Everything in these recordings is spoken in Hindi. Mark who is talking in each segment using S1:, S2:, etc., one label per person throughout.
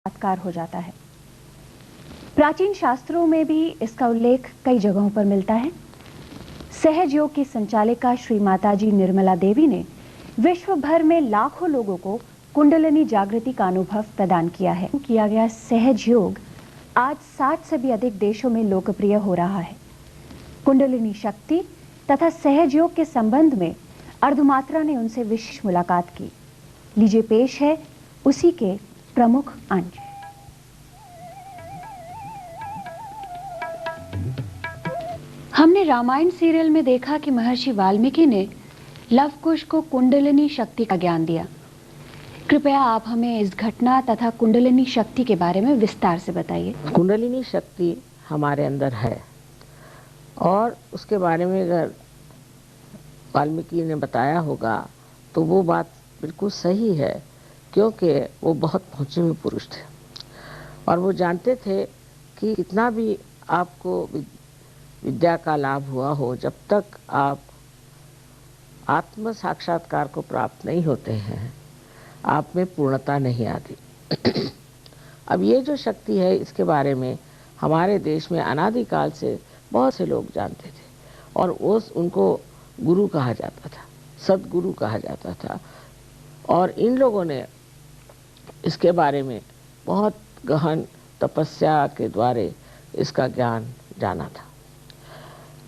S1: साक्षात्कार हो जाता है। प्राचीन शास्त्रों में भी इसका उल्लेख कई जगहों पर मिलता है। सहज योग की संचालिका श्री माताजी निर्मला देवी ने विश्व भर में लाखों लोगों को कुंडलिनी जागृति का अनुभव प्रदान किया है। किया गया सहज योग आज 60 से भी अधिक देशों में लोकप्रिय हो रहा है। कुंडलिनी शक्ति तथा सहज योग के संबंध में अर्धमात्रा ने उनसे विशेष मुलाकात की। लीजिए पेश है उसी के प्रमुख अंश। हमने रामायण सीरियल में देखा कि महर्षि वाल्मीकि ने लव कुश को कुंडलिनी शक्ति का ज्ञान दिया। कृपया आप हमें इस घटना तथा कुंडलिनी शक्ति के बारे में विस्तार से बताइए।
S2: कुंडलिनी शक्ति हमारे अंदर है और उसके बारे में अगर वाल्मीकि ने बताया होगा तो वो बात बिल्कुल सही है, क्योंकि वो बहुत पहुंचे हुए पुरुष थे और वो जानते थे कि कितना भी आपको विद्या का लाभ हुआ हो, जब तक आप आत्म साक्षात्कार को प्राप्त नहीं होते हैं आप में पूर्णता नहीं आती। अब ये जो शक्ति है इसके बारे में हमारे देश में अनादिकाल से बहुत से लोग जानते थे और उनको गुरु कहा जाता था, सद्गुरु कहा जाता था और इन लोगों ने इसके बारे में बहुत गहन तपस्या के द्वारा इसका ज्ञान जाना था।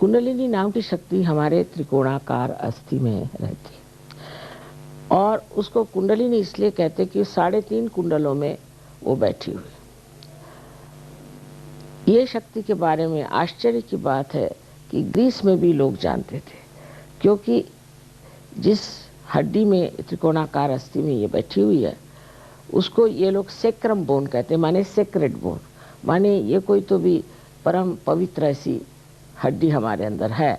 S2: कुंडलिनी नाम की शक्ति हमारे त्रिकोणाकार अस्थि में रहती है और उसको कुंडलिनी इसलिए कहते कि 3.5 कुंडलों में वो बैठी हुई। ये शक्ति के बारे में आश्चर्य की बात है कि ग्रीस में भी लोग जानते थे, क्योंकि जिस हड्डी में त्रिकोणाकार अस्थि में ये बैठी हुई है उसको ये लोग सेक्रम बोन कहते हैं, माने सेक्रेड बोन, माने ये कोई तो भी परम पवित्र ऐसी हड्डी हमारे अंदर है।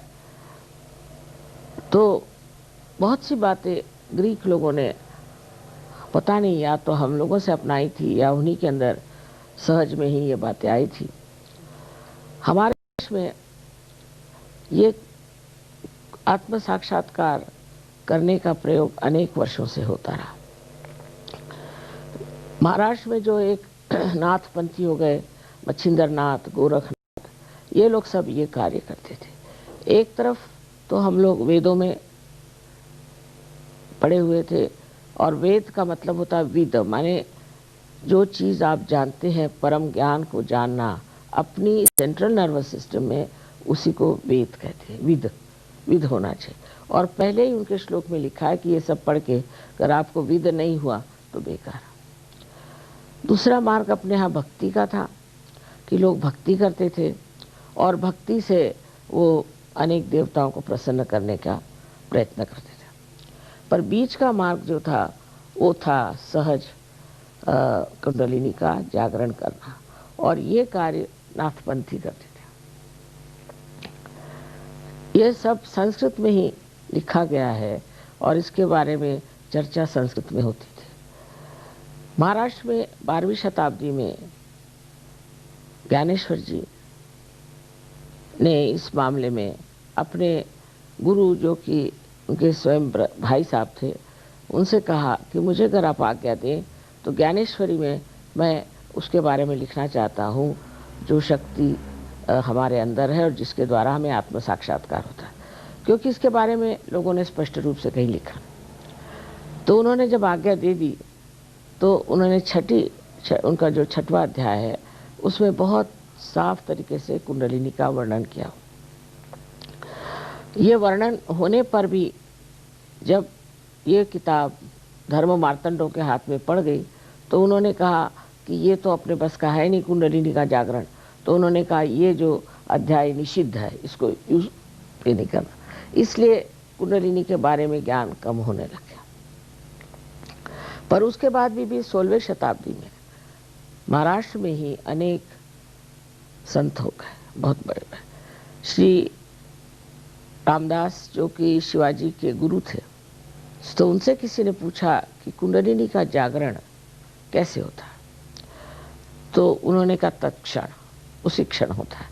S2: तो बहुत सी बातें ग्रीक लोगों ने पता नहीं या तो हम लोगों से अपनाई थी या उन्हीं के अंदर सहज में ही ये बातें आई थी। हमारे देश में ये आत्म साक्षात्कार करने का प्रयोग अनेक वर्षों से होता रहा। महाराष्ट्र में जो एक नाथ पंथी हो गए, मच्छिंद्र नाथ, गोरखनाथ, ये लोग सब ये कार्य करते थे। एक तरफ तो हम लोग वेदों में पढ़े हुए थे और वेद का मतलब होता है विद, माने जो चीज़ आप जानते हैं, परम ज्ञान को जानना अपनी सेंट्रल नर्वस सिस्टम में, उसी को वेद कहते हैं। विद होना चाहिए और पहले ही उनके श्लोक में लिखा है कि ये सब पढ़ के अगर आपको विद नहीं हुआ तो बेकार। दूसरा मार्ग अपने यहाँ भक्ति का था कि लोग भक्ति करते थे और भक्ति से वो अनेक देवताओं को प्रसन्न करने का प्रयत्न करते थे। पर बीच का मार्ग जो था वो था सहज कुंडलिनी का जागरण करना और ये कार्य नाथपंथी करते थे। ये सब संस्कृत में ही लिखा गया है और इसके बारे में चर्चा संस्कृत में होती थी। महाराष्ट्र में 12वीं शताब्दी में ज्ञानेश्वर जी ने इस मामले में अपने गुरु, जो कि उनके स्वयं भाई साहब थे, उनसे कहा कि मुझे अगर आप आज्ञा दें तो ज्ञानेश्वरी में मैं उसके बारे में लिखना चाहता हूँ जो शक्ति हमारे अंदर है और जिसके द्वारा हमें आत्म साक्षात्कार होता है, क्योंकि इसके बारे में लोगों ने स्पष्ट रूप से कहीं लिखा। तो उन्होंने जब आज्ञा दे दी तो उन्होंने उनका जो 6वां अध्याय है उसमें बहुत साफ तरीके से कुंडलिनी का वर्णन किया। ये वर्णन होने पर भी जब ये किताब धर्म मार्तंडों के हाथ में पड़ गई तो उन्होंने कहा कि ये तो अपने बस का है नहीं कुंडलिनी का जागरण। तो उन्होंने कहा ये जो अध्याय निषिद्ध है, इसको यूज नहीं करना। इसलिए कुंडलिनी के बारे में ज्ञान कम होने लग गया। पर उसके बाद भी 16वीं शताब्दी में महाराष्ट्र में ही अनेक संत हो गए, बहुत बड़े बड़े। श्री रामदास जो कि शिवाजी के गुरु थे, तो उनसे किसी ने पूछा कि कुंडलिनी का जागरण कैसे होता है, तो उन्होंने कहा तत्क्षण, उसी क्षण होता है,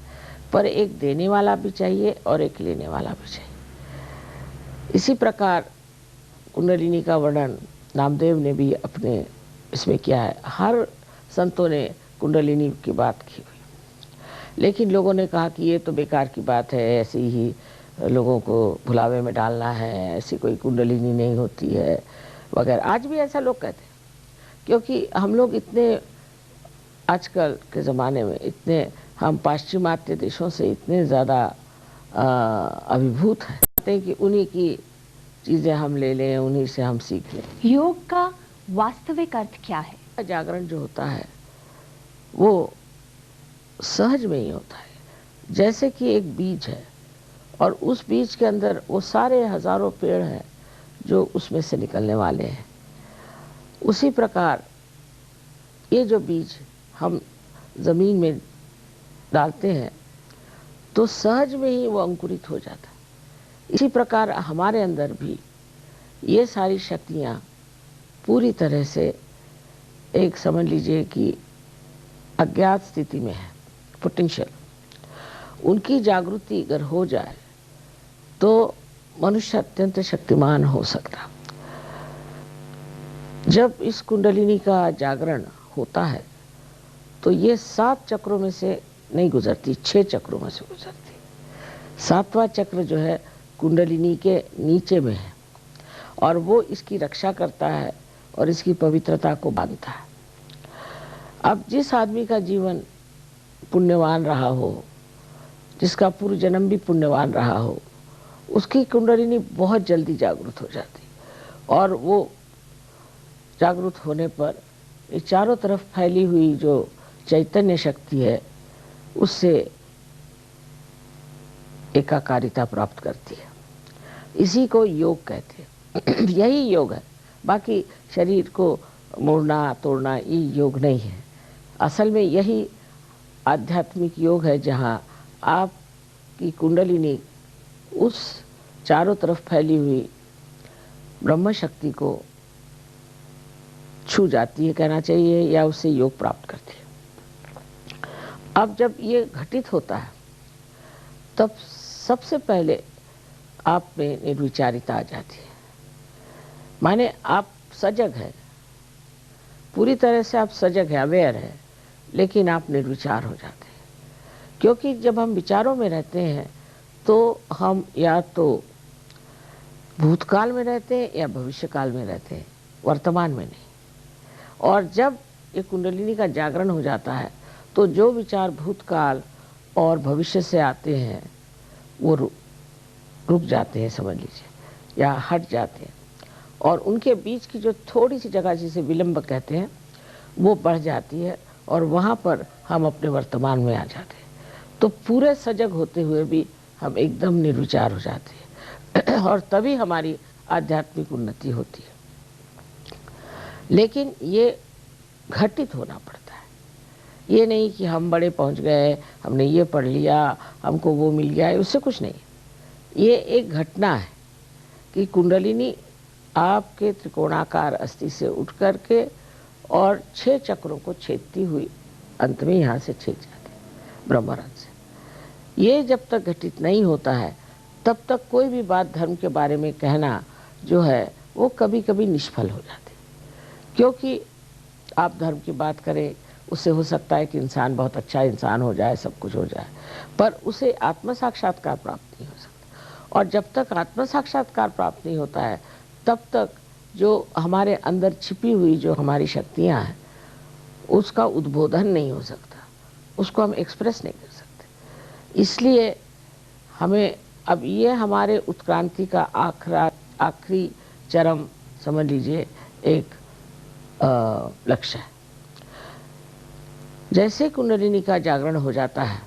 S2: पर एक देने वाला भी चाहिए और एक लेने वाला भी चाहिए। इसी प्रकार कुंडलिनी का वर्णन नामदेव ने भी अपने इसमें किया है। हर संतों ने कुंडलिनी की बात की हुई, लेकिन लोगों ने कहा कि ये तो बेकार की बात है, ऐसे ही लोगों को भुलावे में डालना है, ऐसी कोई कुंडलिनी नहीं होती है वगैरह। आज भी ऐसा लोग कहते हैं, क्योंकि हम लोग इतने आजकल के ज़माने में इतने हम पाश्चिमात्य देशों से इतने ज़्यादा अभिभूत हैं कि उन्हीं की चीज़ें हम ले लें, उन्हीं से हम सीख लें।
S1: योग का वास्तविक अर्थ क्या है?
S2: जागरण जो होता है वो सहज में ही होता है, जैसे कि एक बीज है और उस बीज के अंदर वो सारे हजारों पेड़ हैं जो उसमें से निकलने वाले हैं। उसी प्रकार ये जो बीज हम जमीन में डालते हैं तो सहज में ही वो अंकुरित हो जाता है। इसी प्रकार हमारे अंदर भी ये सारी शक्तियाँ पूरी तरह से एक समझ लीजिए कि अज्ञात स्थिति में है, पोटेंशियल। उनकी जागृति अगर हो जाए तो मनुष्य अत्यंत शक्तिमान हो सकता। जब इस कुंडलिनी का जागरण होता है तो ये 7 चक्रों में से नहीं गुजरती, 6 चक्रों में से गुजरती। 7वां चक्र जो है कुंडलिनी के नीचे में है और वो इसकी रक्षा करता है और इसकी पवित्रता को बांधता है। अब जिस आदमी का जीवन पुण्यवान रहा हो, जिसका पूर्व जन्म भी पुण्यवान रहा हो, उसकी कुंडलिनी बहुत जल्दी जागृत हो जाती और वो जागृत होने पर ये चारों तरफ फैली हुई जो चैतन्य शक्ति है उससे एकाकारिता प्राप्त करती है। इसी को योग कहते हैं। यही योग है, बाकी शरीर को मोड़ना तोड़ना ये योग नहीं है। असल में यही आध्यात्मिक योग है जहाँ आपकी कुंडलिनी उस चारों तरफ फैली हुई ब्रह्म शक्ति को छू जाती है कहना चाहिए, या उससे योग प्राप्त करती है। अब जब ये घटित होता है तब सबसे पहले आप में निर्विचारिता आ जाती है। माने आप सजग है, पूरी तरह से आप सजग है, अवेयर है, लेकिन आप निर्विचार हो जाते हैं। क्योंकि जब हम विचारों में रहते हैं तो हम या तो भूतकाल में रहते हैं या भविष्यकाल में रहते हैं, वर्तमान में नहीं। और जब ये कुंडलिनी का जागरण हो जाता है तो जो विचार भूतकाल और भविष्य से आते हैं वो रुक जाते हैं, समझ लीजिए, या हट जाते हैं, और उनके बीच की जो थोड़ी सी जगह जिसे विलंब कहते हैं वो बढ़ जाती है और वहाँ पर हम अपने वर्तमान में आ जाते हैं। तो पूरे सजग होते हुए भी हम एकदम निर्विचार हो जाते हैं और तभी हमारी आध्यात्मिक उन्नति होती है। लेकिन ये घटित होना पड़ता है, ये नहीं कि हम बड़े पहुंच गए, हमने ये पढ़ लिया, हमको वो मिल गया, उससे कुछ नहीं। ये एक घटना है कि कुंडलिनी आपके त्रिकोणाकार अस्थि से उठ करके और 6 चक्रों को छेदती हुई अंत में यहाँ से छेद जाती है ब्रह्मरंध्र से। ये जब तक घटित नहीं होता है तब तक कोई भी बात धर्म के बारे में कहना जो है वो कभी कभी निष्फल हो जाती। क्योंकि आप धर्म की बात करें, उससे हो सकता है कि इंसान बहुत अच्छा इंसान हो जाए, सब कुछ हो जाए, पर उसे आत्म साक्षात्कार प्राप्त नहीं हो सकता। और जब तक आत्म साक्षात्कार प्राप्त नहीं होता है तब तक जो हमारे अंदर छिपी हुई जो हमारी शक्तियाँ हैं उसका उद्बोधन नहीं हो सकता, उसको हम एक्सप्रेस नहीं कर सकते। इसलिए हमें अब ये हमारे उत्क्रांति का आखिरी चरम समझ लीजिए एक लक्ष्य है। जैसे कुंडलिनी का जागरण हो जाता है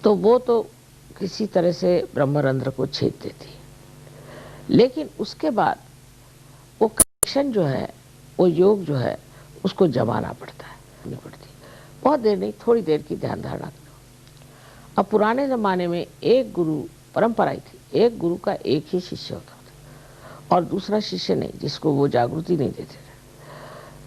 S2: तो वो तो किसी तरह से ब्रह्मरंध्र को छेद देती है, लेकिन उसके बाद वो कनेक्शन जो है, वो योग जो है, उसको जमाना पड़ता है, नहीं पड़ती। बहुत देर नहीं, थोड़ी देर की ध्यान धारणा करो। अब पुराने ज़माने में एक गुरु परंपरा ही थी, एक गुरु का एक ही शिष्य होता था और दूसरा शिष्य नहीं, जिसको वो जागृति नहीं देते थे।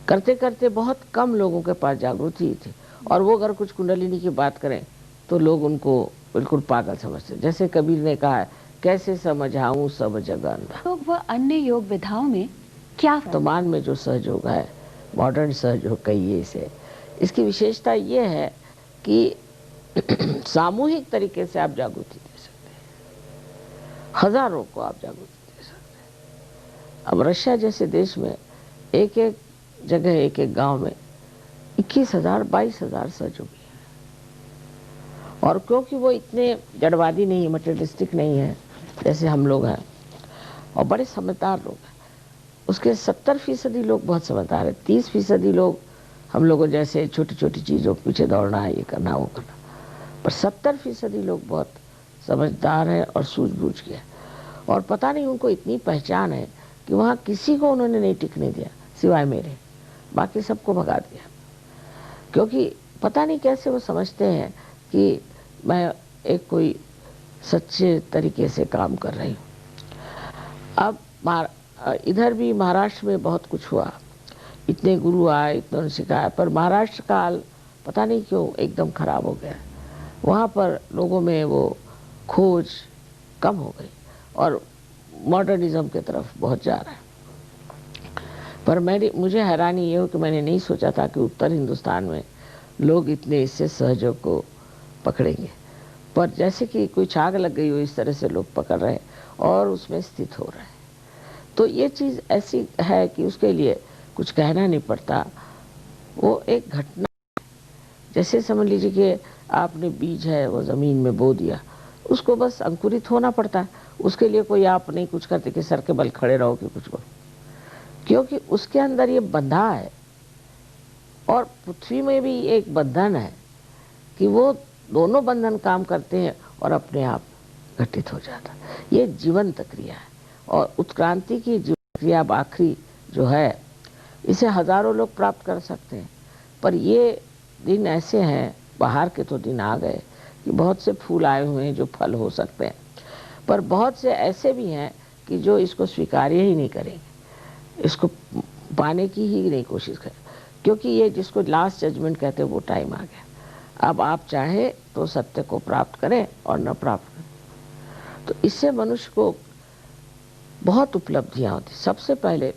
S2: करते करते बहुत कम लोगों के पास जागृति थी और वो अगर कुछ कुंडलिनी की बात करें तो लोग उनको बिल्कुल पागल समझते। जैसे कबीर ने कहा है, कैसे समझाऊं सब जगह अंधा।
S1: योग व अन्य योग विधाओं में क्या
S2: वर्तमान में जो सहयोग है मॉडर्न सहयोग कहिए इसे। इसकी विशेषता ये है कि सामूहिक तरीके से आप जागृति दे सकते हैं, हजारों को आप जागृति दे सकते हैं। अब रशिया जैसे देश में एक एक जगह, एक एक गांव में 21,000 22,000 सहयोगी हैं। और क्योंकि वो इतने जड़वादी नहीं, मटेरियलिस्टिक नहीं है जैसे हम लोग हैं, और बड़े समझदार लोग हैं, उसके 70% लोग बहुत समझदार है। 30% लोग हम लोगों जैसे छोटी छोटी चीज़ों के पीछे दौड़ना है, ये करना वो करना, पर 70% लोग बहुत समझदार हैं और सूझबूझ के। और पता नहीं उनको इतनी पहचान है कि वहाँ किसी को उन्होंने नहीं टिकने दिया सिवाय मेरे, बाकी सबको भगा दिया। क्योंकि पता नहीं कैसे वो समझते हैं कि मैं एक कोई सच्चे तरीके से काम कर रही हूँ। अब इधर भी महाराष्ट्र में बहुत कुछ हुआ, इतने गुरु आए, इतना सिखाया, पर महाराष्ट्र काल पता नहीं क्यों एकदम खराब हो गया। वहाँ पर लोगों में वो खोज कम हो गई और मॉडर्निज्म की तरफ बहुत जा रहा है। पर मुझे हैरानी ये हो कि मैंने नहीं सोचा था कि उत्तर हिंदुस्तान में लोग इतने इससे सहयोग को पकड़ेंगे। पर जैसे कि कोई छाग लग गई हो, इस तरह से लोग पकड़ रहे हैं और उसमें स्थित हो रहे हैं। तो ये चीज़ ऐसी है कि उसके लिए कुछ कहना नहीं पड़ता, वो एक घटना। जैसे समझ लीजिए कि आपने बीज है वो ज़मीन में बो दिया, उसको बस अंकुरित होना पड़ता है। उसके लिए कोई आप नहीं कुछ करते कि सर के बल खड़े रहो कि कुछ करो, क्योंकि उसके अंदर ये बंधा है। और पृथ्वी में भी एक बंधन है कि वो दोनों बंधन काम करते हैं और अपने आप घटित हो जाता है। ये जीवंत क्रिया है और उत्क्रांति की जीवंत क्रिया आखिरी जो है, इसे हजारों लोग प्राप्त कर सकते हैं। पर ये दिन ऐसे हैं, बाहर के तो दिन आ गए कि बहुत से फूल आए हुए हैं जो फल हो सकते हैं, पर बहुत से ऐसे भी हैं कि जो इसको स्वीकार्य ही नहीं करेंगे, इसको पाने की ही नहीं कोशिश करें, क्योंकि ये जिसको लास्ट जजमेंट कहते हैं वो टाइम आ गया। अब आप चाहे तो सत्य को प्राप्त करें और न प्राप्त करें। तो इससे मनुष्य को बहुत उपलब्धियां होती। सबसे पहले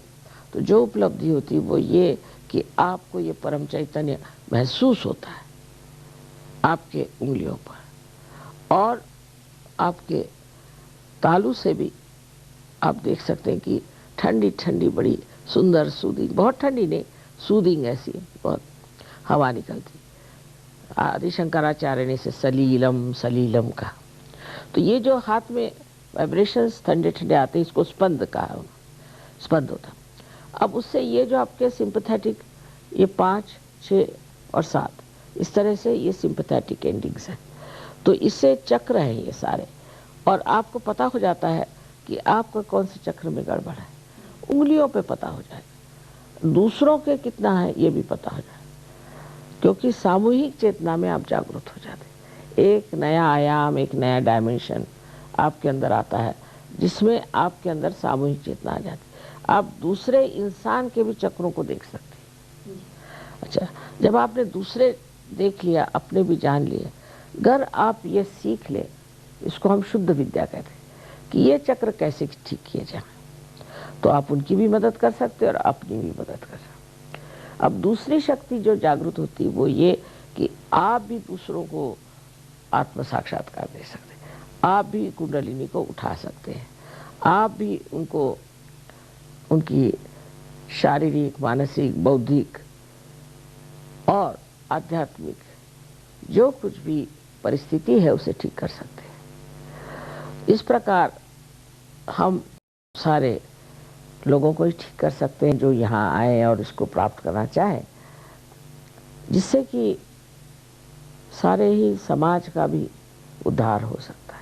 S2: तो जो उपलब्धि होती वो ये कि आपको ये परम चैतन्य महसूस होता है आपके उंगलियों पर, और आपके तालू से भी आप देख सकते हैं कि ठंडी ठंडी बड़ी सुंदर सूदिंग, बहुत ठंडी नहीं, सूदिंग ऐसी बहुत हवा निकलती। आदि शंकराचार्य ने इसे सलीलम सलीलम कहा। तो ये जो हाथ में वाइब्रेशंस ठंडे ठंडे आते हैं, इसको स्पंद कहा, स्पंद होता। अब उससे ये जो आपके सिंपैथेटिक, ये 5, 6 और 7, इस तरह से ये सिंपैथेटिक एंडिंग्स हैं। तो इससे चक्र हैं ये सारे, और आपको पता हो जाता है कि आपका कौन से चक्र में गड़बड़ है, उंगलियों पे पता हो जाएगा। दूसरों के कितना है ये भी पता हो जाएगा, क्योंकि सामूहिक चेतना में आप जागरूक हो जाते हैं। एक नया आयाम, एक नया डायमेंशन आपके अंदर आता है, जिसमें आपके अंदर सामूहिक चेतना आ जाती है। आप दूसरे इंसान के भी चक्रों को देख सकते हैं। अच्छा, जब आपने दूसरे देख लिया, अपने भी जान लिए, अगर आप ये सीख ले, इसको हम शुद्ध विद्या कहते हैं कि ये चक्र कैसे ठीक किए जाए, तो आप उनकी भी मदद कर सकते हैं और अपनी भी मदद कर सकते हैं। अब दूसरी शक्ति जो जागृत होती है वो ये कि आप भी दूसरों को आत्म साक्षात्कार दे सकते हैं, आप भी कुंडलिनी को उठा सकते हैं, आप भी उनको उनकी शारीरिक, मानसिक, बौद्धिक और आध्यात्मिक जो कुछ भी परिस्थिति है उसे ठीक कर सकते हैं। इस प्रकार हम सारे लोगों को ही ठीक कर सकते हैं जो यहाँ आए और इसको प्राप्त करना चाहें, जिससे कि सारे ही समाज का भी उद्धार हो सकता है।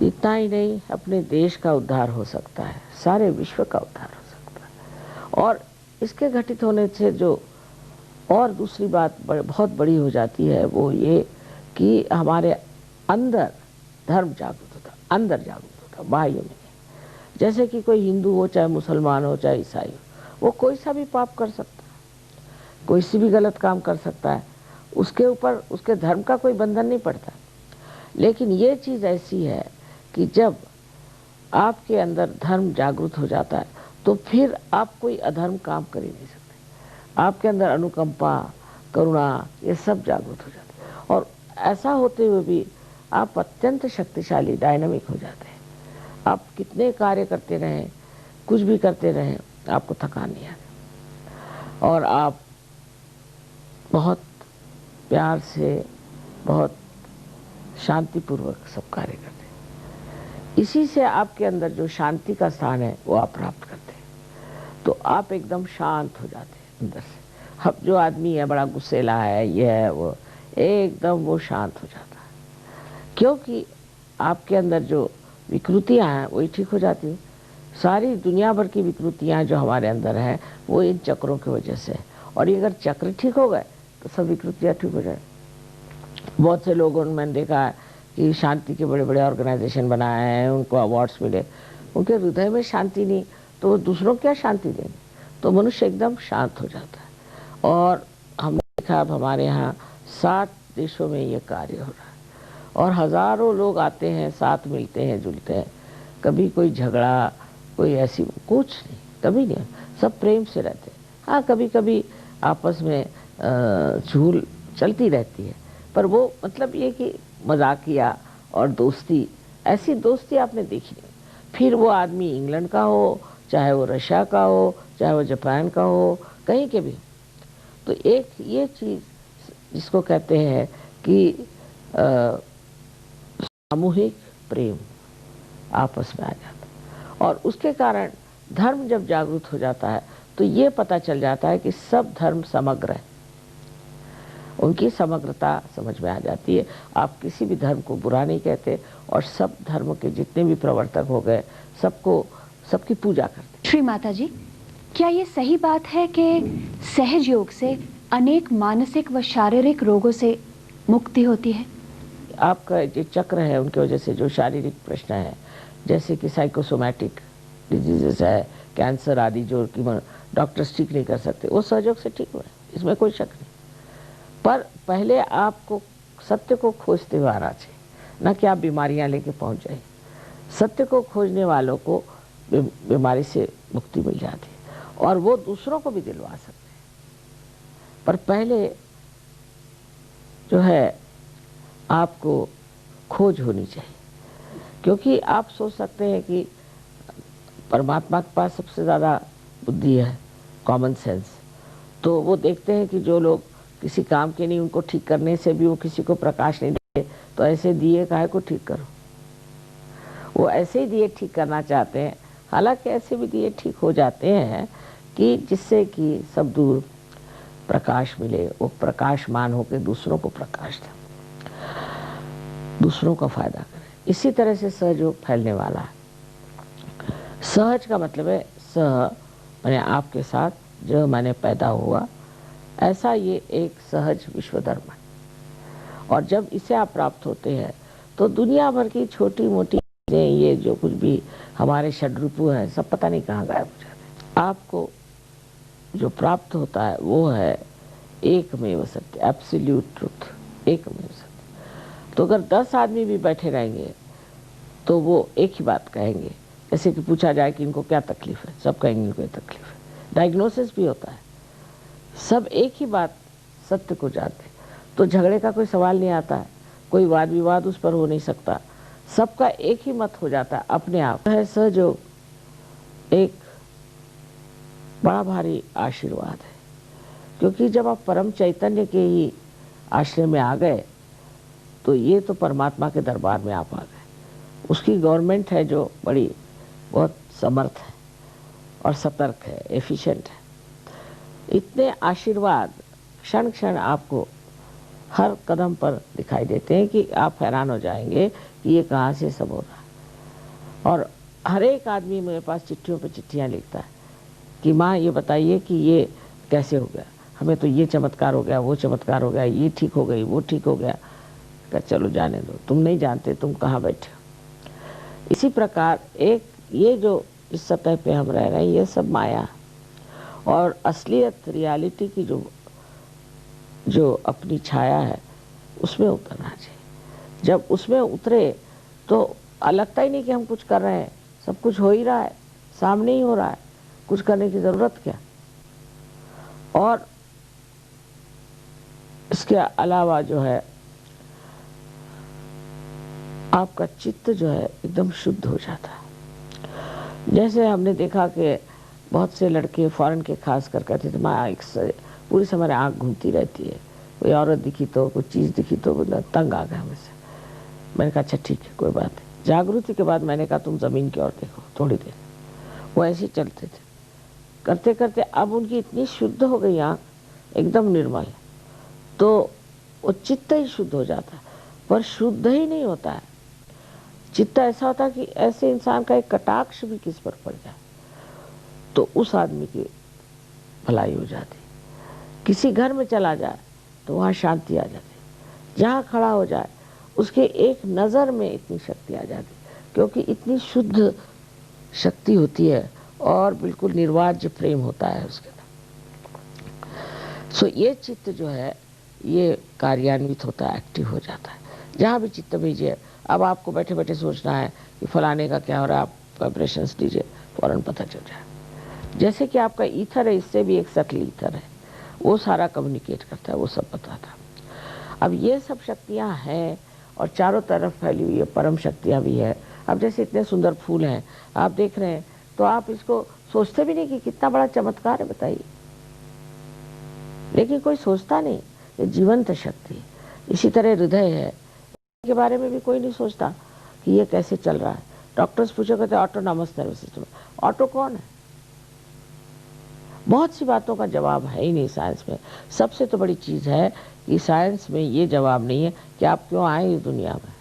S2: इतना ही नहीं, अपने देश का उद्धार हो सकता है, सारे विश्व का उद्धार हो सकता है। और इसके घटित होने से जो और दूसरी बात बहुत बड़ी हो जाती है वो ये कि हमारे अंदर धर्म जागृत होता, अंदर जागृत होता, बाह्य में। जैसे कि कोई हिंदू हो, चाहे मुसलमान हो, चाहे ईसाई हो, वो कोई सा भी पाप कर सकता है, कोई सी भी गलत काम कर सकता है, उसके ऊपर उसके धर्म का कोई बंधन नहीं पड़ता। लेकिन ये चीज़ ऐसी है कि जब आपके अंदर धर्म जागृत हो जाता है तो फिर आप कोई अधर्म काम कर ही नहीं सकते। आपके अंदर अनुकंपा, करुणा, ये सब जागृत हो जाते हैं, और ऐसा होते हुए भी आप अत्यंत शक्तिशाली, डायनामिक हो जाते हैं। आप कितने कार्य करते रहें, कुछ भी करते रहें, आपको थकान नहीं आती, और आप बहुत प्यार से, बहुत शांतिपूर्वक सब कार्य करते हैं। इसी से आपके अंदर जो शांति का स्थान है वो आप प्राप्त करते हैं। तो आप एकदम शांत हो जाते हैं अंदर से। अब जो आदमी है बड़ा गुस्सेला है, ये है वो, एकदम वो शांत हो जाता है, क्योंकि आपके अंदर जो विकृतियां हैं वही ठीक हो जाती है। सारी दुनिया भर की विकृतियां जो हमारे अंदर हैं वो इन चक्रों की वजह से है, और ये अगर चक्र ठीक हो गए तो सब विकृतियां ठीक हो जाए। बहुत से लोगों ने मैंने देखा है कि शांति के बड़े बड़े ऑर्गेनाइजेशन बनाए हैं, उनको अवार्ड्स मिले, उनके हृदय में शांति नहीं, तो वो दूसरों को क्या शांति देंगे। तो मनुष्य एकदम शांत हो जाता है। और हमने देखा अब हमारे यहाँ 7 देशों में ये कार्य हो रहा है, और हजारों लोग आते हैं, साथ मिलते हैं, जुलते हैं। कभी कोई झगड़ा, कोई ऐसी कुछ नहीं, कभी नहीं, सब प्रेम से रहते हैं। हाँ, कभी कभी आपस में झूल चलती रहती है, पर वो मतलब ये कि मजाकिया और दोस्ती, ऐसी दोस्ती आपने देखी नहीं। फिर वो आदमी इंग्लैंड का हो, चाहे वो रशिया का हो, चाहे वो जापान का हो, कहीं के भी। तो एक ये चीज जिसको कहते हैं कि सामूहिक प्रेम आपस में आ जाता, और उसके कारण धर्म जब जागृत हो जाता है तो ये पता चल जाता है कि सब धर्म समग्र है, उनकी समग्रता समझ में आ जाती है। आप किसी भी धर्म को बुरा नहीं कहते, और सब धर्म के जितने भी प्रवर्तक हो गए सबको, सबकी पूजा करते।
S1: श्री माता जी, क्या ये सही बात है कि सहज योग से अनेक मानसिक व शारीरिक रोगों से मुक्ति होती है?
S2: आपका जो चक्र है उनकी वजह से जो शारीरिक प्रश्न है, जैसे कि साइकोसोमैटिक डिजीजेस है, कैंसर आदि, जो कि डॉक्टर्स ठीक नहीं कर सकते, वो सहयोग से ठीक हुआ है, इसमें कोई शक नहीं। पर पहले आपको सत्य को खोजते हुए आना चाहिए, न कि आप बीमारियां लेके पहुंच जाए। सत्य को खोजने वालों को बीमारी से मुक्ति मिल जाती है, और वो दूसरों को भी दिलवा सकते हैं। पर पहले जो है आपको खोज होनी चाहिए, क्योंकि आप सोच सकते हैं कि परमात्मा के पास सबसे ज़्यादा बुद्धि है, कॉमन सेंस। तो वो देखते हैं कि जो लोग किसी काम के नहीं, उनको ठीक करने से भी वो किसी को प्रकाश नहीं देते, तो ऐसे दिए काहे को ठीक करो। वो ऐसे ही दिए ठीक करना चाहते हैं, हालांकि ऐसे भी दिए ठीक हो जाते हैं कि जिससे कि सब दूर प्रकाश मिले, वो प्रकाशमान होकर दूसरों को प्रकाश दे, दूसरों का फायदा करे। इसी तरह से सहयोग फैलने वाला है। सहज का मतलब है सह मैंने आपके साथ, जो मैंने पैदा हुआ, ऐसा ये एक सहज विश्व धर्म है। और जब इसे आप प्राप्त होते हैं तो दुनिया भर की छोटी मोटी चीजें, ये जो कुछ भी हमारे षड्रूपु हैं, सब पता नहीं कहाँ गायब हो जाते हैं। आपको जो प्राप्त होता है वो है एकमेव सत्य, एब्सोल्यूट ट्रुथ, एकमेव सत्य। तो अगर 10 आदमी भी बैठे रहेंगे तो वो एक ही बात कहेंगे। जैसे कि पूछा जाए कि इनको क्या तकलीफ है, सब कहेंगे इनको तकलीफ है। डायग्नोसिस भी होता है, सब एक ही बात सत्य को जानते, तो झगड़े का कोई सवाल नहीं आता है, कोई वाद विवाद उस पर हो नहीं सकता, सबका एक ही मत हो जाता है अपने आप। है सहयोग एक बड़ा भारी आशीर्वाद है, क्योंकि जब आप परम चैतन्य के ही आश्रय में आ गए तो ये तो परमात्मा के दरबार में आप आ गए। उसकी गवर्नमेंट है जो बड़ी बहुत समर्थ है और सतर्क है, एफिशिएंट है। इतने आशीर्वाद क्षण क्षण आपको हर कदम पर दिखाई देते हैं कि आप हैरान हो जाएंगे कि ये कहाँ से सब हो रहा है। और हर एक आदमी मेरे पास चिट्ठियों पे चिट्ठियाँ लिखता है कि माँ ये बताइए कि ये कैसे हो गया, हमें तो ये चमत्कार हो गया, वो चमत्कार हो गया, ये ठीक हो गई, वो ठीक हो गया। चलो जाने दो, तुम नहीं जानते तुम कहाँ बैठे हो। इसी प्रकार एक ये जो इस सतह पे हम रह रहे हैं, ये सब माया, और असलियत रियलिटी की जो अपनी छाया है उसमें उतरना चाहिए। जब उसमें उतरे तो लगता ही नहीं कि हम कुछ कर रहे हैं, सब कुछ हो ही रहा है, सामने ही हो रहा है। कुछ करने की जरूरत क्या। और इसके अलावा जो है आपका चित्त जो है एकदम शुद्ध हो जाता है। जैसे हमने देखा कि बहुत से लड़के फॉरेन के खास कर कहते थे मैं पूरी समय आँख घूमती रहती है, कोई औरत दिखी तो कोई चीज़ दिखी तो बोला तंग आ गया मुझसे। मैंने कहा अच्छा ठीक है कोई बात नहीं। जागृति के बाद मैंने कहा तुम ज़मीन की ओर देखो थोड़ी देर। वो ऐसे ही चलते थे, करते करते अब उनकी इतनी शुद्ध हो गई आँख, एकदम निर्मल, तो वो चित्त ही शुद्ध हो जाता है। पर शुद्ध ही नहीं होता है चित्त, ऐसा होता है कि ऐसे इंसान का एक कटाक्ष भी किस पर पड़ जाए तो उस आदमी की भलाई हो जाती। किसी घर में चला जाए तो वहाँ शांति आ जाती, जहाँ खड़ा हो जाए उसके एक नज़र में इतनी शक्ति आ जाती, क्योंकि इतनी शुद्ध शक्ति होती है और बिल्कुल निर्वाज्य प्रेम होता है उसके अंदर। सो ये चित्त जो है ये कार्यान्वित होता है, एक्टिव हो जाता है। जहाँ भी चित्त भेजिए, अब आपको बैठे बैठे सोचना है कि फलाने का क्या हो रहा है, आप वाइब्रेशंस दीजिए, फौरन पता चल जाए। जैसे कि आपका ईथर है, इससे भी एक सटल ईथर है, वो सारा कम्युनिकेट करता है, वो सब बताता है। अब ये सब शक्तियाँ हैं और चारों तरफ फैली हुई है परम शक्तियाँ भी है। अब जैसे इतने सुंदर फूल हैं आप देख रहे हैं, तो आप इसको सोचते भी नहीं कि कितना बड़ा चमत्कार है, बताइए। लेकिन कोई सोचता नहीं, ये जीवंत शक्ति। इसी तरह हृदय है, के बारे में भी कोई नहीं सोचता कि ये कैसे चल रहा है। डॉक्टर्स पूछो कहते ऑटोनॉमस नर्वस सिस्टम। ऑटो कौन है? बहुत सी बातों का जवाब है ही नहीं साइंस में। सबसे तो बड़ी चीज है कि साइंस में ये जवाब नहीं है कि आप क्यों आए इस दुनिया में।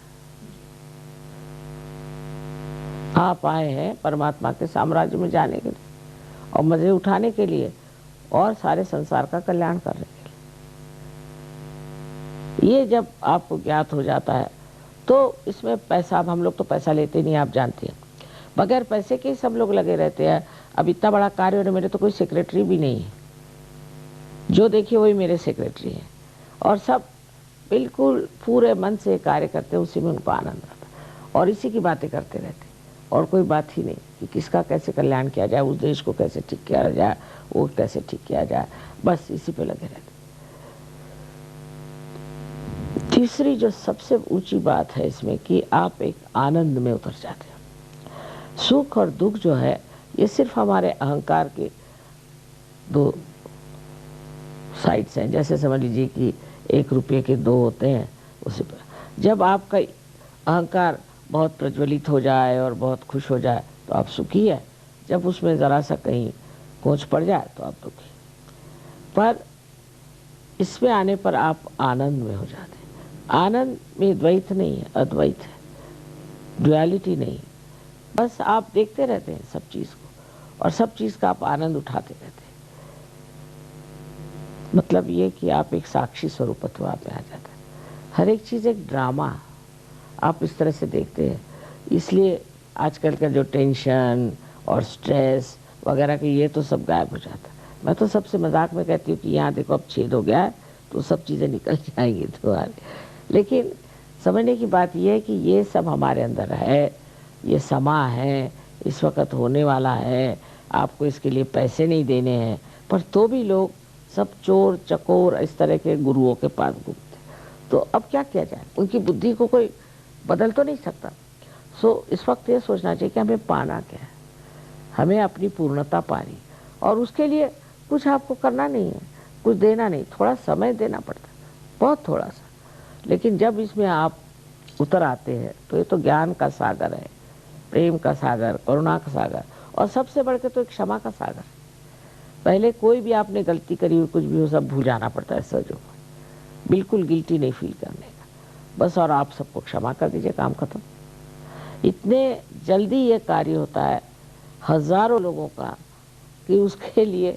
S2: आप आए हैं परमात्मा के साम्राज्य में जाने के लिए और मजे उठाने के लिए और सारे संसार का कल्याण करने के लिए। ये जब आपको ज्ञात हो जाता है तो इसमें पैसा, अब हम लोग तो पैसा लेते नहीं, आप जानते हैं, बगैर पैसे के सब लोग लगे रहते हैं। अब इतना बड़ा कार्य और मेरे तो कोई सेक्रेटरी भी नहीं है, जो देखिए वही मेरे सेक्रेटरी हैं और सब बिल्कुल पूरे मन से कार्य करते हैं, उसी में उनको आनंद आता है और इसी की बातें करते रहते हैं और कोई बात ही नहीं कि किसका कैसे कल्याण किया जाए, उस देश को कैसे ठीक किया जाए, वो कैसे ठीक किया जाए, बस इसी पे लगे रहते। तीसरी जो सबसे ऊंची बात है इसमें कि आप एक आनंद में उतर जाते हैं। सुख और दुख जो है ये सिर्फ हमारे अहंकार के दो साइड्स हैं। जैसे समझ लीजिए कि 1 रुपये के 2 होते हैं, उसी पर जब आपका अहंकार बहुत प्रज्वलित हो जाए और बहुत खुश हो जाए तो आप सुखी है, जब उसमें ज़रा सा कहीं कोंच पड़ जाए तो आप दुखी। पर इसमें आने पर आप आनंद में हो जाते हैं। आनंद में द्वैत नहीं है, अद्वैत है, ड्युअलिटी नहीं। बस आप देखते रहते हैं सब चीज़ को और सब चीज़ का आप आनंद उठाते रहते हैं। मतलब ये कि आप एक साक्षी स्वरूपत्व आप में आ जाता है। हर एक चीज़ एक ड्रामा आप इस तरह से देखते हैं। इसलिए आजकल का जो टेंशन और स्ट्रेस वगैरह के ये तो सब गायब हो जाता है। मैं तो सबसे मजाक में कहती हूँ कि यहाँ देखो अब छेद हो गया है तो सब चीज़ें निकल जाएंगी तुम्हारे। लेकिन समझने की बात यह है कि ये सब हमारे अंदर है, ये समा है, इस वक्त होने वाला है, आपको इसके लिए पैसे नहीं देने हैं, पर तो भी लोग सब चोर चकोर इस तरह के गुरुओं के पास घूमते। तो अब क्या किया जाए, उनकी बुद्धि को कोई बदल तो नहीं सकता। सो इस वक्त ये सोचना चाहिए कि हमें पाना क्या है, हमें अपनी पूर्णता पानी, और उसके लिए कुछ आपको करना नहीं है, कुछ देना नहीं, थोड़ा समय देना पड़ता है, बहुत थोड़ा सा। लेकिन जब इसमें आप उतर आते हैं तो ये तो ज्ञान का सागर है, प्रेम का सागर, करुणा का सागर, और सबसे बढ़ के तो एक क्षमा का सागर। पहले कोई भी आपने गलती करी हो, कुछ भी हो, सब भूल जाना पड़ता है सजो, बिल्कुल गिल्टी नहीं फील करने का बस, और आप सबको क्षमा कर दीजिए, काम खत्म। इतने जल्दी ये कार्य होता है हजारों लोगों का कि उसके लिए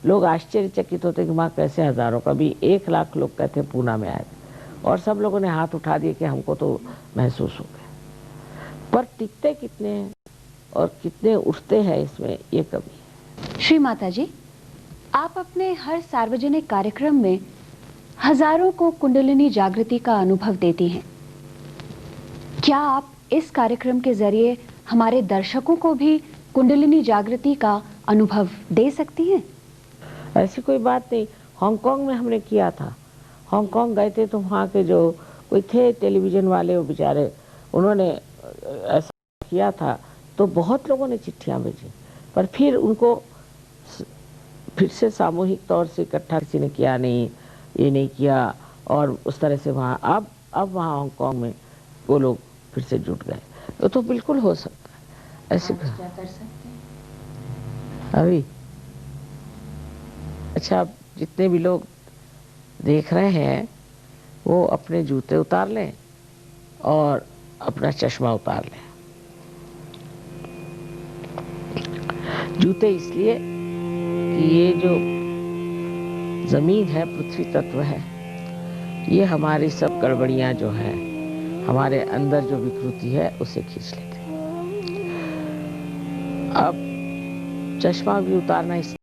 S2: लोग आश्चर्यचकित होते कि माँ कैसे हजारों का भी 1 लाख लोग कहते पूना में आए और सब लोगों ने हाथ उठा दिए कि हमको तो महसूस हो गया। पर टिकते कितने हैं और कितने उठते हैं इसमें ये कमी है।
S1: श्री माता जी, आप अपने हर सार्वजनिक कार्यक्रम में हजारों को कुंडलिनी जागृति का अनुभव देती हैं। क्या आप इस कार्यक्रम के जरिए हमारे दर्शकों को भी कुंडलिनी जागृति का अनुभव दे सकती हैं?
S2: ऐसी कोई बात नहीं। हांगकांग में हमने किया था। हांगकांग गए थे तो वहाँ के जो कोई थे टेलीविज़न वाले, वो बेचारे, उन्होंने ऐसा किया था तो बहुत लोगों ने चिट्ठियाँ भेजी, पर फिर उनको फिर से सामूहिक तौर से इकट्ठा किसी ने किया नहीं, ये नहीं किया, और उस तरह से वहाँ अब वहाँ हांगकांग में वो लोग फिर से जुट गए। तो बिल्कुल हो सकता है ऐसे।
S1: क्या कर सकते हैं
S2: अभी अच्छा, जितने भी लोग देख रहे हैं वो अपने जूते उतार लें और अपना चश्मा उतार लें। जूते इसलिए कि ये जो जमीन है, पृथ्वी तत्व है, ये हमारी सब गड़बड़ियां जो हैं, हमारे अंदर जो विकृति है, उसे खींच लेते हैं। अब चश्मा भी उतारना इस